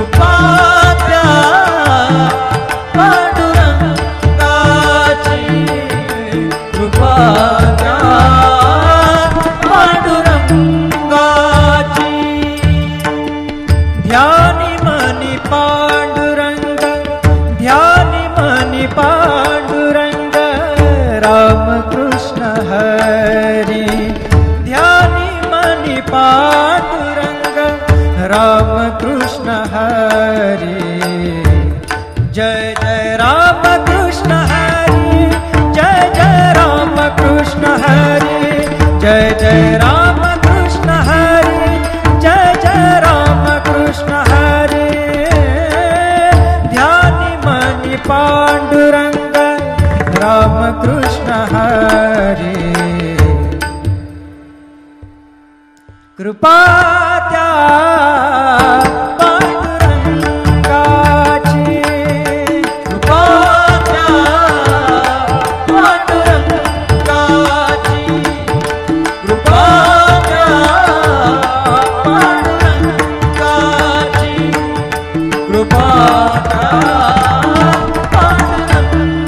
कृपा त्या पांडुरंगाची, कृपा त्या पांडुरंगाची. ध्यानी मनी पांडुरंग, ध्यानी मनी पांडुरंग, रामकृष्ण हरी. ध्यानी मनी पांडुरंग, रामकृष्ण हरी. जय जय रामकृष्ण हरी, जय जय रामकृष्ण हरी, जय जय रामकृष्ण हरी, जय जय रामकृष्ण हरी. ध्यानी मनी पांडुरंग, रामकृष्ण हरी. कृपा त्या पांडुरंगाची, कृपा त्या पांडुरंगाची, कृपा त्या पांडुरंगाची, कृपा त्या पांडुरंगाची.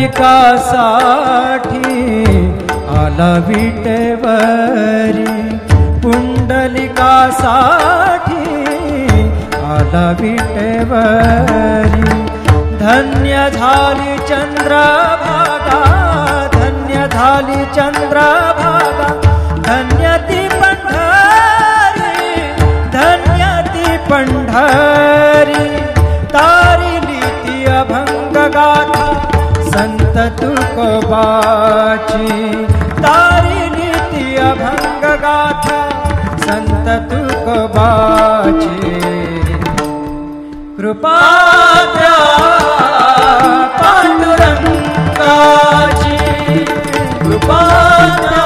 पुंडलिकासाठी आला विटेवरी, पुंडलिकासाठी आला विटेवरी. धन्य झाली चंद्रभागा, धन्य झाली चंद्रभागा, धन्य ती पंढरी, धन्य ती पंढरी. तारिली ती अभंग गाथा संत तुकोबाची, तारिली ती अभंग गाथा संत तुकोबाची. कृपा त्या पांडुरंगाची, कृपा त्या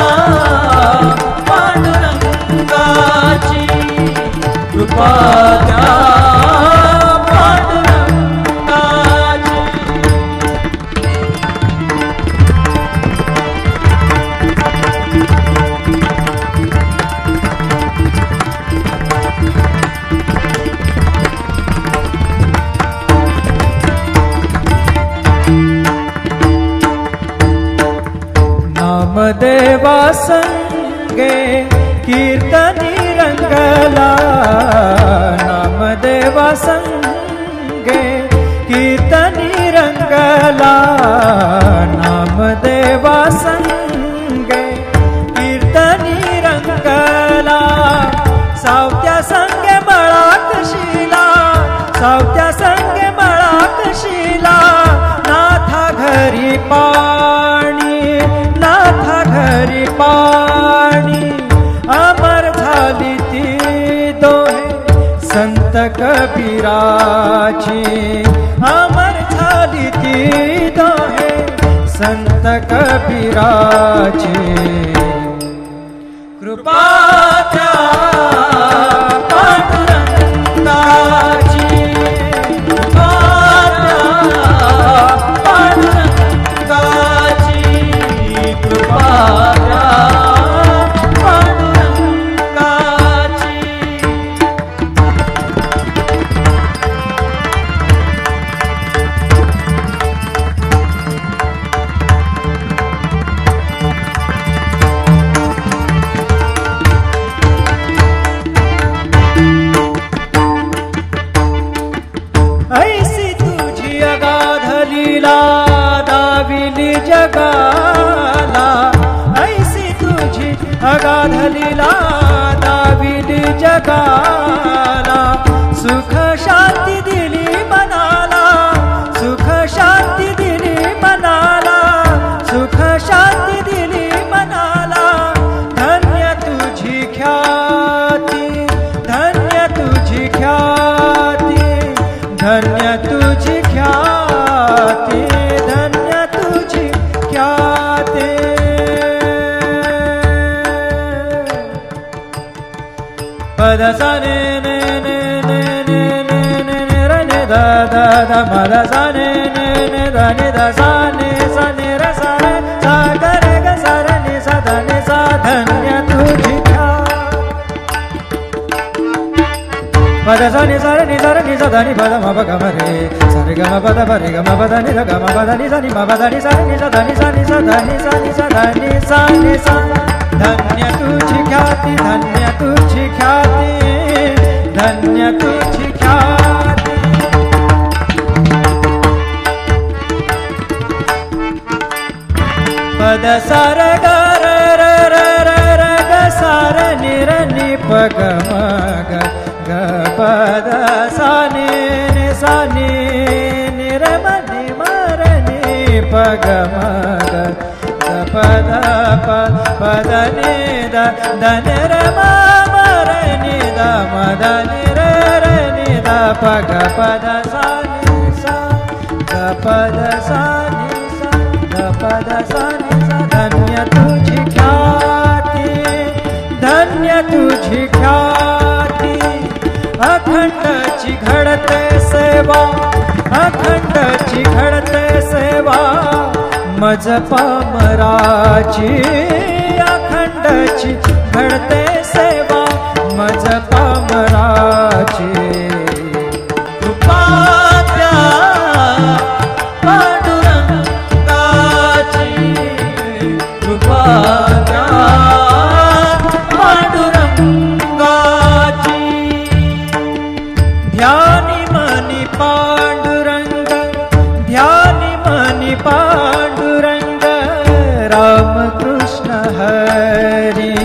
पांडुरंगाची, कृपा त्या नामदेवा संगे कीर्तनी रंगला, नामदेवा संगे कीर्तनी रंगला, नामदेवा संगे कीर्तनी रंगला. सावत्या संगे मळाकशीला, सावत्या संगे मळाकशीला. नाथा घरी पाणी, नाथा घरी पाणी. अमर झाली ती दोहे संत कबीराची, अमर झाली ती दोहे संत कबीराची. कृपा त्या पांडुरंगाची, कृपा त्या पांडुरंगाची, कृपा त्या पांडुरंगाची. ऐसी तुझी अगाध लीला दाविली जगाला, ऐसी तुझी अगाध लीला दाविली जगाला. सुख शांती दिली मनाला, सुख शांती दिली मनाला, सुख शांती दिली मनाला. धन्य तुझी ख्याती, धन्य तुझी ख्याती, धन्य तुझी ख्याती, धन्य तुझी ख्याती. पद सा ने ने ने ने ने ने ने ने र ने दा दा दा म दा सा ने ने ने दा ने दा सा ने र सा रे सा ग रे ग सा र ने सा दा ने सा. धन्य तुझी ख्याती, पद सा नि सा नि सा नि सा ध नि पद म प ग म रे सा रे ग म प द प रे ग म प द नि ध ग म प द नि सा नि म प द नि सा नि सा ध नि सा नि सा ध नि सा नि सा ध नि सा नि सा धन्य तुझी ख्याती धन्य तुझी ख्याती धन्य तुझी ख्याती पद सा र ग र र र र र ग सा र नि र नि प ग म ग ग पद सा नि नि सा नि नि र म नि म र नि प ग म ग ग पद प पद नि द द नि र म म र नि द म द नि र र नि द प ग पद सा नि सा ग पद सा नि सा ग पद सा नि सा धन्य तुझी ख्याती धन्य तुझी ख्याती अखंडची घडते सेवा अखंडची घडते सेवा मज पामराची अखंडची घडते सेवा मज पामराची कृपा द्या पांडुरंगाची कृपा द्या पांडुरंगाची ध्यानी मनी पांडुरंग ध्यानी मनी पांडुरंग राम कृष्ण हरी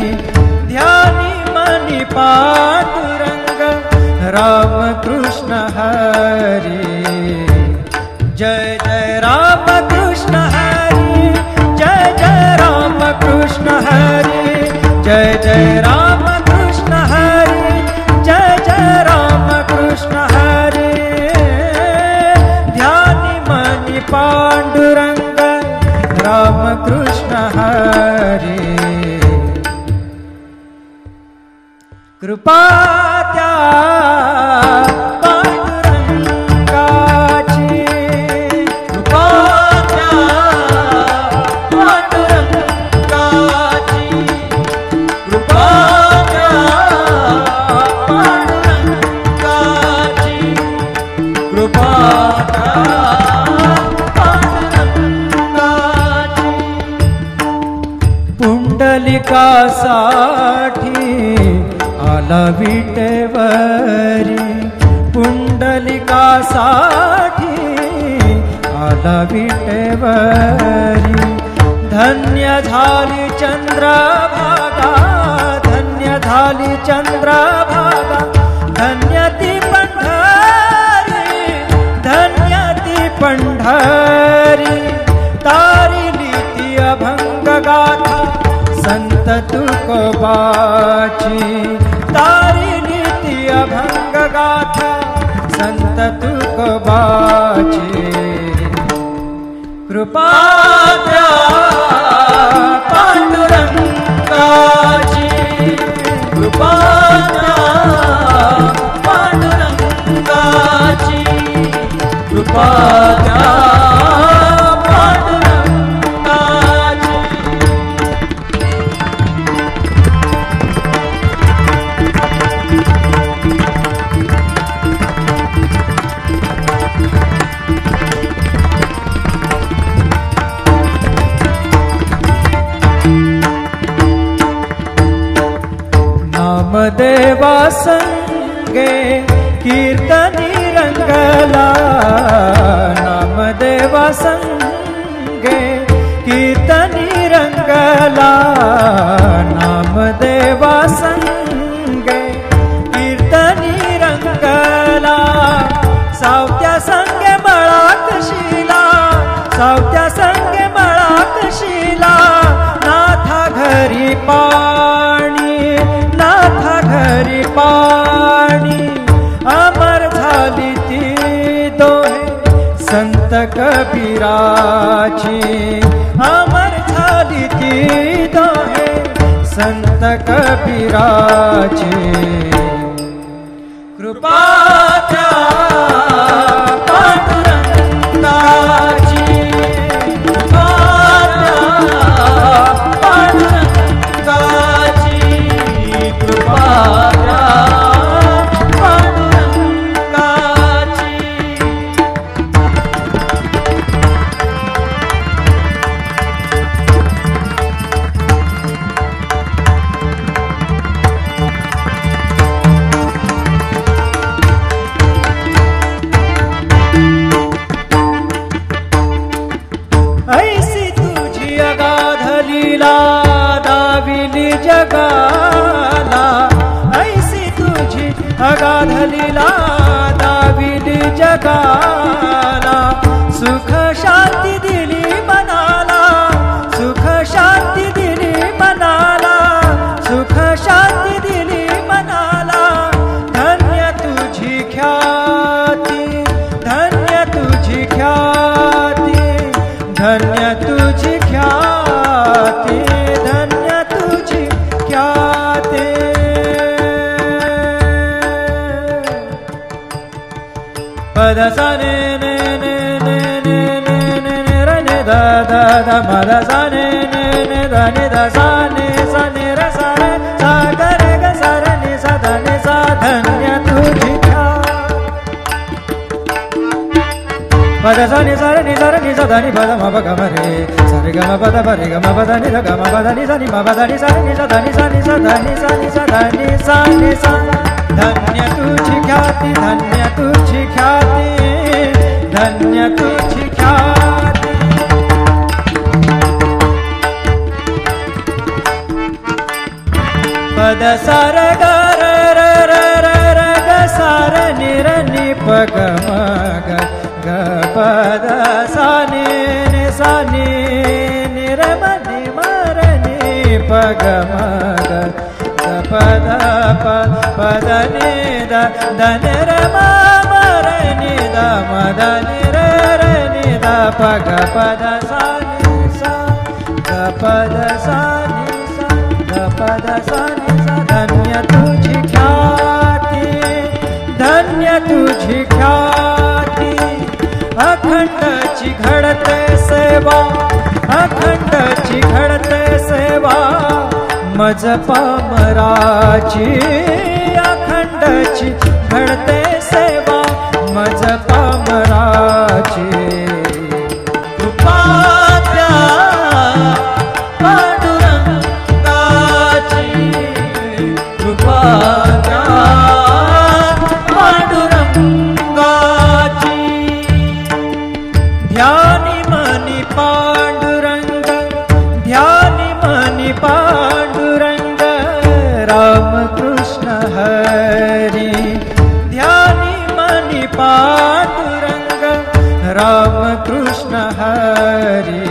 ध्यानी मनी पांडुरंग राम कृष्ण हरी जय जय राम कृष्ण हरी जय जय राम कृष्ण हरी जय जय राम कृष्ण हरी जय जय राम कृष्ण हरी ध्यानी मनी पांडुरंग राम कृष्ण हरी कृपा द्या पांडुरंगाची कृपा द्या पांडुरंगाची कृपा द्या पांडुरंगाची कृपा द्या पांडुरंगाची पुंडलिकासाठी आला विटेवरी पुंडलिकासाठी आला विटेवरी धन्य झाली चंद्रभागा धन्य झाली चंद्रभागा धन्य ती पंढरी धन्य ती पंढरी तारिली ती अभंग गाथा संत तुकोबाची तारिली ती अभंग गाथा संत तुकोबाची कृपा द्या पांडुरंगाची कृपा द्या पांडुरंगाची कृपा द्या पांडुरंगाची नामदेवा संगे कीर्तनी रंगला नामदेवा संगे कीर्तनी रंगला नामदेवा संगे कीर्तनी रंगला सावत्या संगे मळात शिला सावत्या संगे मळात शिला नाथा घरी पाणी नाथा घरी पाणी अमर झाली ती दोहे संत कबीराची अमर झाली ती दोहे संत कबीराची कृपा द्या पांडुरंगाची कृपा द्या पांडुरंगाची कृपा द्या पांडुरंगाची अगाध लीला दाविली जगाला सुख शांती दिली मनाला सुख शांती दिली मनाला सुख शांती दिली मनाला धन्य तुझी ख्याती धन्य तुझी ख्याती धन्य तुझी ख्याती धन्य तुझी ख्याती पद सा ने ने ने ने ने ने ने ने र ने दा दा दा म दा सा ने ने ने दा ने दा सा ने र सा रे सा ग रे ग सा रे नि सा धा नि सा धन्य तुझी पद सा नि सा रे नि सा धा नि पद म प ग म रे सा रे ग म प द प रे ग म प द नि ध ग म प द नि सा नि म प द नि सा नि सा धा नि सा नि सा धा नि सा नि सा धा नि सा नि सा धन्य तुझी ख्याती धन्य तुझी ख्याती धन्य तुझी ख्याती पद सार ग र र र र र ग सार नि र नि प ग म ग ग पद सा नि नि सा नि नि र म नि म र नि प ग म ग पद प पद नि द द नि र म म र नि द म द नि र र नि द प ग पद सा नि सा ग पद सा नि सा ग पद सा नि सा धन्य तुझी ख्याती धन्य तुझी ख्याती अखंडची घडते सेवा अखंडची घडते सेवा मज पामराची अखंडची घडते सेवा मज पामराची कृपा द्या पांडुरंगाची कृपा द्या पांडुरंगाची ध्यानी मनी पांडुरंग ध्यानी मनी पांडुरंग राम कृष्ण हरी ध्यानी मनी पांडुरंग राम कृष्ण हरी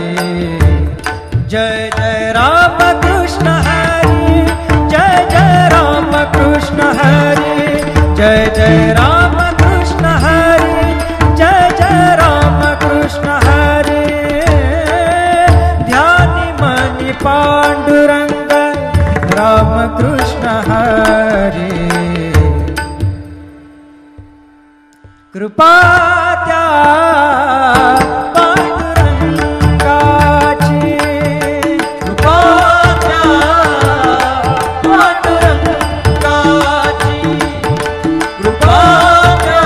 जय जय राम कृष्ण हरी जय जय राम कृष्ण हरी जय जय राम कृष्ण हरी जय जय राम कृष्ण हरी ध्यानी मनी पांडुरंग राम कृष्ण हरी कृपा त्या पांडुरंगाची कृपा त्या पांडुरंगाची कृपा त्या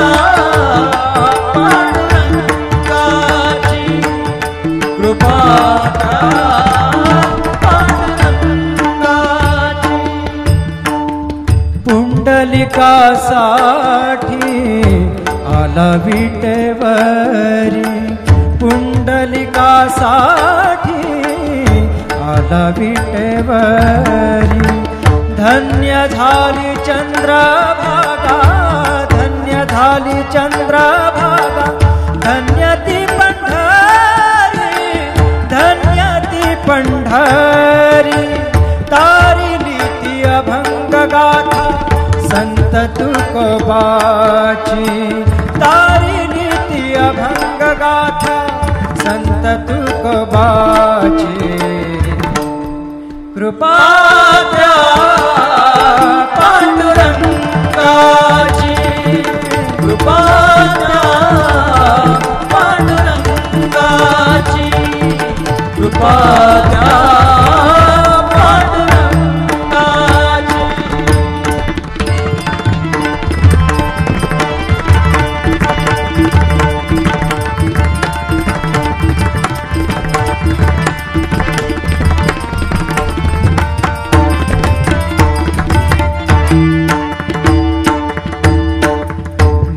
पांडुरंगाची कृपा त्या पुंडलिकासाठी आला विटेवरी पुंडलिकासाठी आला विटेवरी धन्य झाली चंद्रभागा धन्य झाली चंद्रभागा धन्य ती पंढरी धन्य ती पंढरी तारिली ती अभंग गाथा संत तुकोबाची तारिली ती अभंग गाथा संत तुकोबाची कृपा द्या पांडुरंगाची कृपा द्या पांडुरंगाची कृपा द्या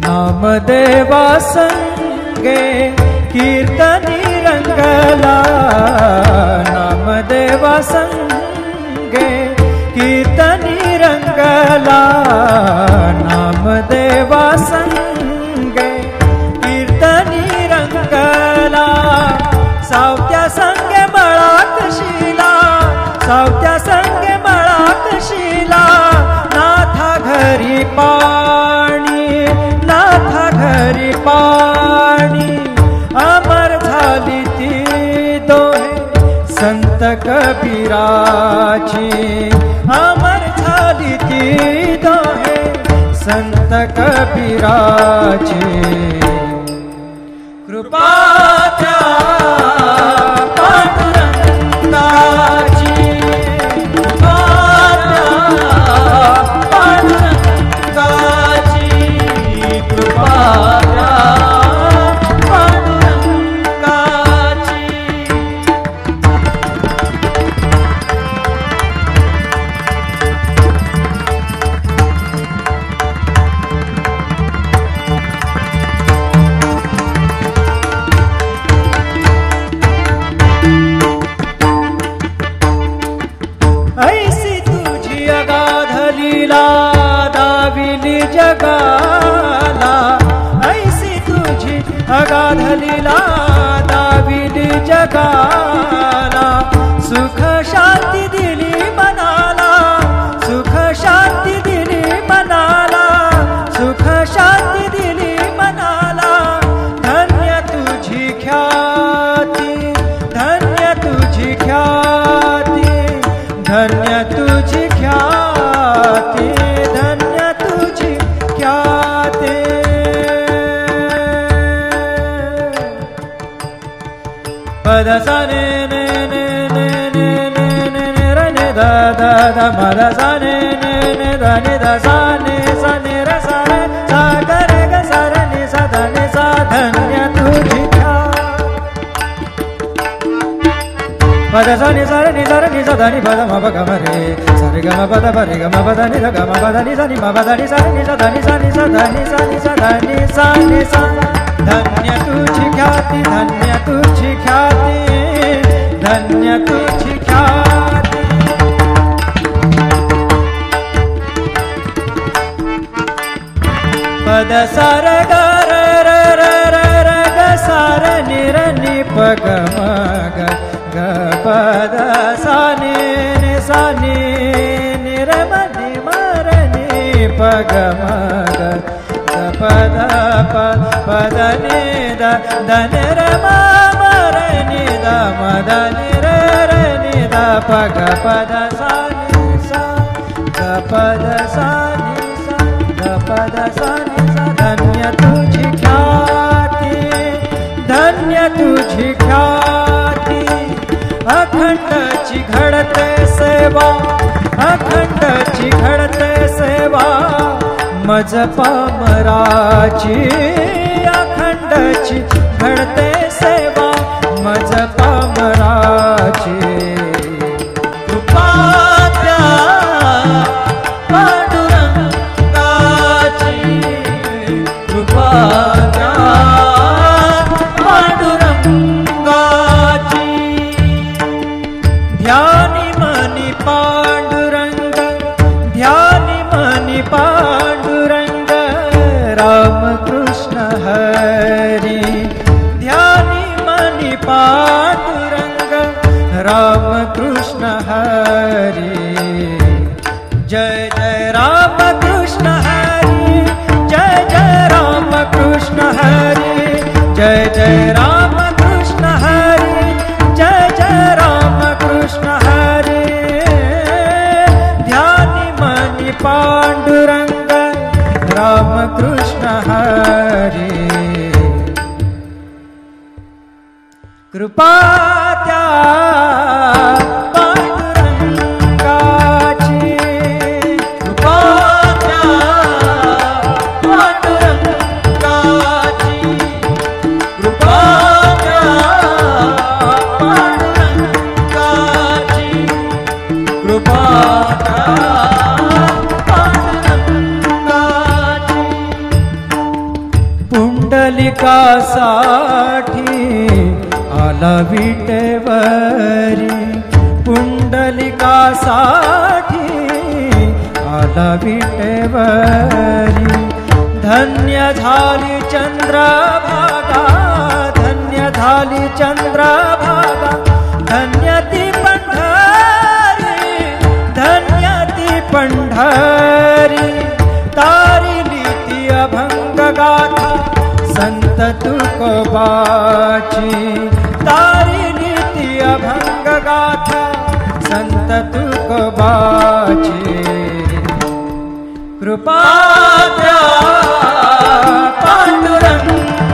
नामदेवा संगे कीर्तनी रंगला नामदेवा संगे कीर्तनी रंगला नाम घरी पाणी, नाथा घरी पाणी, अमर झाली ती दोहे संत कबीराची, अमर झाली ती दोहे संत कबीराची। कृपा त्या पांडुरंगाची, कृपा त्या पांडुरंगाची, कृपा त्या पांडुरंगाची। ऐसी तुझी अगाध लीला दाविली जगाला, ऐसी तुझी अगाध लीला दाविली जगाला। सुख शांती दिली मनाला, सुख शांती दिली मनाला, सुख शांती दिली मनाला। धन्य तुझी ख्याती, धन्य तुझी ख्याती, धन्य तुझी ख्याती, धन्य तुझी ख्याती। पद सा ने ने ने ने ने ने ने ने र ने दा दा दा म दा सा ने ने ने दा ने दा सा ने र सा रे सा ग रे ग सा र ने सा दा ने सा। धन्य तुझी पद सा नि सा नि सा नि सा धा नि पद म प ग म रे सा रे ग म प द प रे ग म प द नि ध ग म प द नि सा नि म प द नि सा नि सा धा नि सा नि सा धा नि सा नि सा धा नि सा नि सा। धन्य तुझी ख्याती, धन्य तुझी ख्याती, धन्य तुझी ख्याती। पद सा र ग र र र र र ग सा र नि र नि प ग म ग ग प द सा नि नि सा नि नि र म नि म र नि प ग म ग ग प द प प द नि द द नि र म म र नि द म द नि र र नि द प ग प द सा नि सा ग प द सा नि सा ग प द सा नि सा। धन्य तुझी ख्याती, धन्य तुझी ख्याती। अखंडची घडते सेवा, अखंडची घडते सेवा मज पामराची, अखंडची घडते सेवा मज पामराची। कृपा त्या पांडुरंगाची, कृपा त्या पांडुरंगाची। ध्यानी मनी पांडुरंग, ध्यानी मनी पांडुरंग, राम कृष्ण हरी। ध्यानी मनी पांडुरंग, राम कृष्ण हरी। जय जय राम कृष्ण हरी, जय जय राम कृष्ण हरी, जय जय राम कृष्ण हरी, जय जय राम कृष्ण हरी। ध्यानी मनी पांडुरंग, राम कृष्ण हरी। कृपा त्या पांडुरंगाची, कृपा त्या पांडुरंगाची, कृपा त्या पांडुरंगाची, कृपा त्या पांडुरंगाची। पुंडलिकासाठी आला विटेवरी, पुंडलिकासाठी आला विटेवरी। धन्य झाली चंद्रभागा, धन्य झाली चंद्रभागा, धन्य ती पंढरी, धन्य ती पंढरी। त्या पांडुरंगाची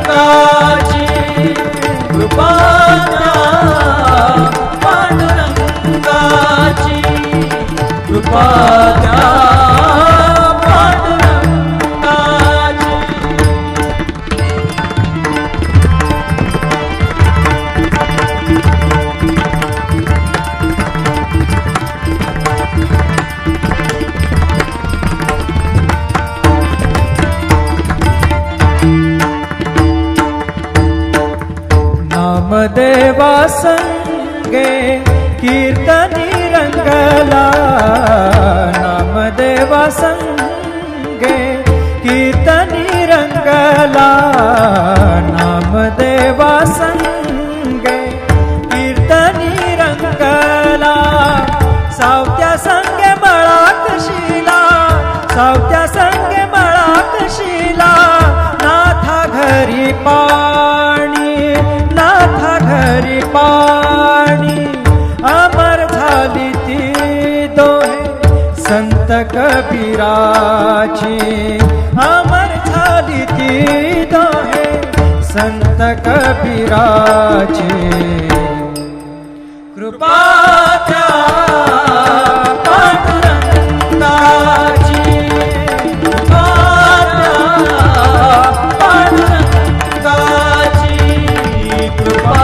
कृपा त्या पांडुरंगाची कृपा त्या नामदेवा संगे कीर्तनी रंगला नामदेवा संगे कीर्तनी रंगला नामदेवा संगे कीर्तनी रंगला सावत्या संगे मळाकशीला सावत्या संगे मळाकशीला नाथा घरी पाणी नाथा घरी पाणी अमर झाली ती दोहे संत कबीराची अमर झाली ती दोहे संत कबीराची कृपा त्या पांडुरंगाची कृपा त्या पांडुरंगाची कृपा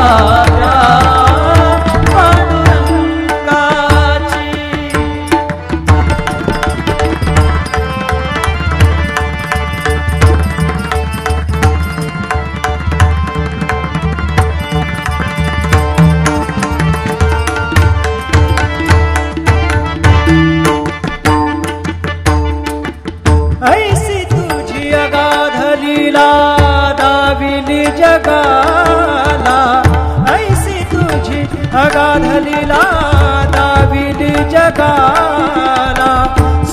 त्या पांडुरंगाची ऐसी तुझी अगाध लीला दाविली जगाला ऐसी तुझी अगाध लीला दाविली जगाला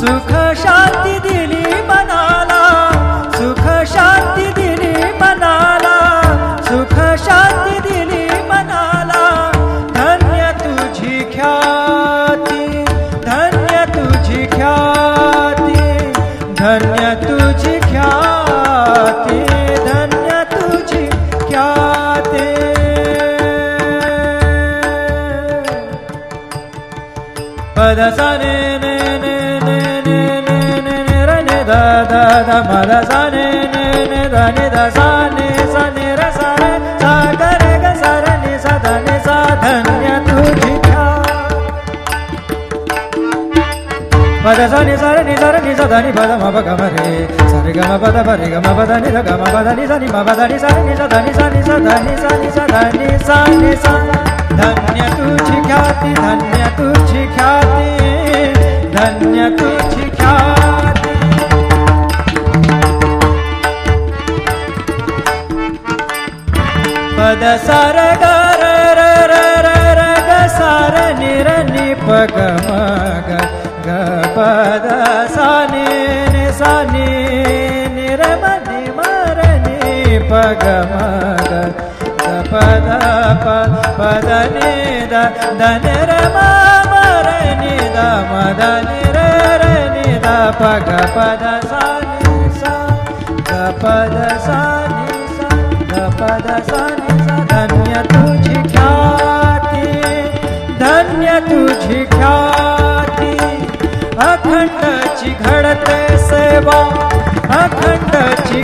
सुख शांती दिली मनाला सुख शांती दिली मनाला सुख शांती दिली मनाला धन्य तुझी ख्याती धन्य तुझी ख्याती धन्य तुझी ख्याती धन्य तुझी ख्याती पद सा ने ने ने ने ने ने ने ने र ने दा दा दा म दा सा ने ने ने दा ने दा सा ने र सा रे सा ग रे ग सा रे नि सा दा ने सा धन्य तुझी पद सा नि सा रे नि सा दा नि पद म प ग म रे सा रे ग म प द प रे ग म प द नि द ग म प द नि सा नि म प द नि सा रे नि सा दा नि सा नि सा दा नि सा नि सा दा नि सा नि सा धन्य तुझी ख्याती धन्य तुझी ख्याती धन्य तुझी ख्याती पद सा रे ग रे रे रे रे रे ग सा रे नि र नि प ग म ग ग प द सा नि सा नि र म नि म र नि प ग म ग ग प द प द नि द द नि र म म र नि द म द नि र र नि द प ग प द सा नि सा ग प द सा नि सा ग प द सा नि सा धन्य तुझी ख्याती धन्य तुझी ख्याती अखंडची घडते सेवा अखंडची